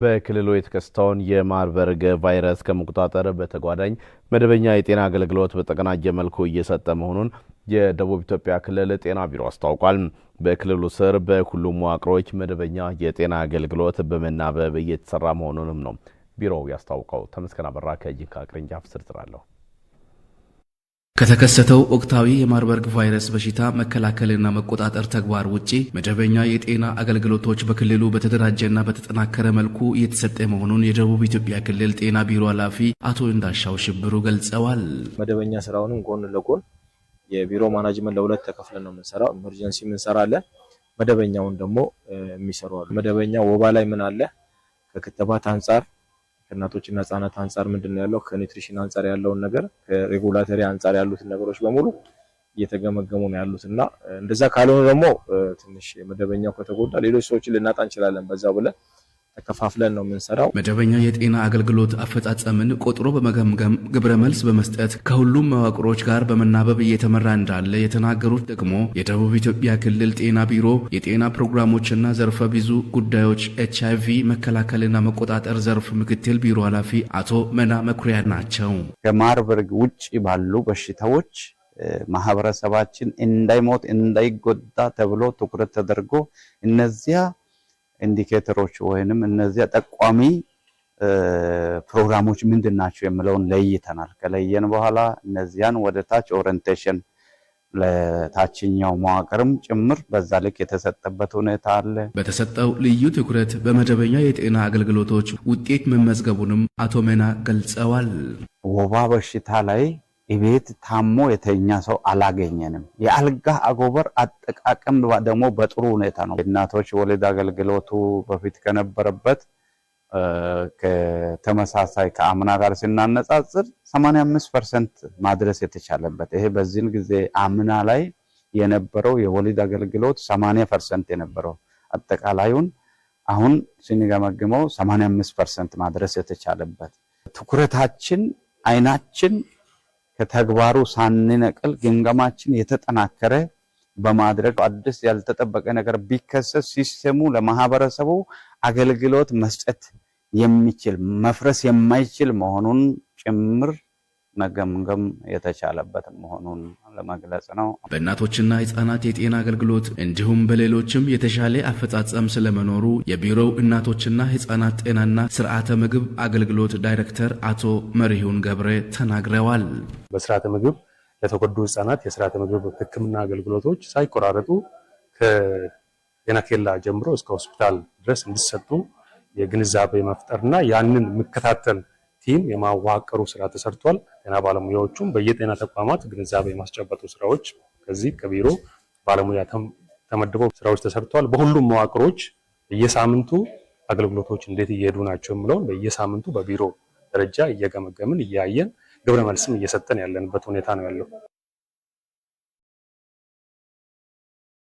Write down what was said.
በክልሉ የተከሰተውን የማርበርግ ቫይረስ ከመቆጣጠር በተጓዳኝ መደበኛ የጤና አገልግሎት በተቀናጀ መልኩ እየሰጠ መሆኑን የደቡብ ኢትዮጵያ ክልል ጤና ቢሮ አስታውቋል። በክልሉ ስር በሁሉም መዋቅሮች መደበኛ የጤና አገልግሎት በመናበብ እየተሰራ መሆኑንም ነው ቢሮው ያስታውቀው። ተመስገን አበራ ከጂንካ ቅርንጫፍ ዝርዝር አለው። ከተከሰተው ወቅታዊ የማርበርግ ቫይረስ በሽታ መከላከልና መቆጣጠር ተግባር ውጪ መደበኛ የጤና አገልግሎቶች በክልሉ በተደራጀና በተጠናከረ መልኩ እየተሰጠ መሆኑን የደቡብ ኢትዮጵያ ክልል ጤና ቢሮ ኃላፊ አቶ እንዳሻው ሽብሩ ገልጸዋል። መደበኛ ስራውንም ጎን ለጎን የቢሮ ማናጅመንት ለሁለት ተከፍለን ነው የምንሰራው። ኢመርጀንሲ የምንሰራለን፣ መደበኛውን ደግሞ የሚሰሩ አሉ። መደበኛ ወባ ላይ ምን አለ፣ ከክትባት አንጻር ከእናቶችና ህጻናት አንጻር ምንድነው ያለው፣ ከኒውትሪሽን አንጻር ያለውን ነገር፣ ከሬጉላተሪ አንጻር ያሉትን ነገሮች በሙሉ እየተገመገሙ ነው ያሉትና እንደዛ ካልሆነ ደግሞ ትንሽ መደበኛው ከተጎዳ ሌሎች ሰዎችን ልናጣ እንችላለን። በዛው ብለን ተከፋፍለን ነው የምንሰራው። መደበኛ የጤና አገልግሎት አፈጻጸምን ቆጥሮ በመገምገም ግብረ መልስ በመስጠት ከሁሉም መዋቅሮች ጋር በመናበብ እየተመራ እንዳለ የተናገሩት ደግሞ የደቡብ ኢትዮጵያ ክልል ጤና ቢሮ የጤና ፕሮግራሞችና ዘርፈ ብዙ ጉዳዮች HIV መከላከልና መቆጣጠር ዘርፍ ምክትል ቢሮ ኃላፊ አቶ መና መኩሪያ ናቸው። ከማርበርግ ውጪ ባሉ በሽታዎች ማህበረሰባችን እንዳይሞት እንዳይጎዳ ተብሎ ትኩረት ተደርጎ እነዚያ ኢንዲኬተሮች ወይንም እነዚያ ጠቋሚ ፕሮግራሞች ምንድናቸው የሚለውን ለይተናል። ከለየን በኋላ እነዚያን ወደ ታች ኦሪየንቴሽን ለታችኛው መዋቅርም ጭምር በዛ ልክ የተሰጠበት ሁኔታ አለ። በተሰጠው ልዩ ትኩረት በመደበኛ የጤና አገልግሎቶች ውጤት መመዝገቡንም አቶ መና ገልጸዋል። ወባ በሽታ ላይ እቤት ታሞ የተኛ ሰው አላገኘንም። የአልጋ አጎበር አጠቃቀም ደግሞ በጥሩ ሁኔታ ነው። እናቶች ወሊድ አገልግሎቱ በፊት ከነበረበት ከተመሳሳይ ከአምና ጋር ሲናነጻጽር 85% ማድረስ የተቻለበት ይሄ በዚህን ጊዜ አምና ላይ የነበረው የወሊድ አገልግሎት 80% የነበረው አጠቃላዩን አሁን ስንገመግመው 85% ማድረስ የተቻለበት ትኩረታችን አይናችን ከተግባሩ ሳንነቅል ግምገማችን የተጠናከረ በማድረግ አዲስ ያልተጠበቀ ነገር ቢከሰት ሲስተሙ ለማህበረሰቡ አገልግሎት መስጠት የሚችል መፍረስ የማይችል መሆኑን ጭምር መገምገም የተቻለበት መሆኑን ለመግለጽ ነው። በእናቶችና ህጻናት የጤና አገልግሎት እንዲሁም በሌሎችም የተሻለ አፈጻጸም ስለመኖሩ የቢሮው እናቶችና ህጻናት ጤናና ስርዓተ ምግብ አገልግሎት ዳይሬክተር አቶ መሪሁን ገብረ ተናግረዋል። በስርዓተ ምግብ ለተጎዱ ህጻናት የስርዓተ ምግብ ህክምና አገልግሎቶች ሳይቆራረጡ ከጤና ኬላ ጀምሮ እስከ ሆስፒታል ድረስ እንዲሰጡ የግንዛቤ መፍጠርና ያንን መከታተል ቲም የማዋቀሩ ስራ ተሰርቷል። ጤና ባለሙያዎቹም በየጤና ተቋማት ግንዛቤ የማስጨበጡ ስራዎች ከዚህ ከቢሮ ባለሙያ ተመድበው ስራዎች ተሰርቷል። በሁሉም መዋቅሮች በየሳምንቱ አገልግሎቶች እንዴት እየሄዱ ናቸው የሚለውን በየሳምንቱ በቢሮ ደረጃ እየገመገምን እያየን ግብረ መልስም እየሰጠን ያለንበት ሁኔታ ነው ያለው።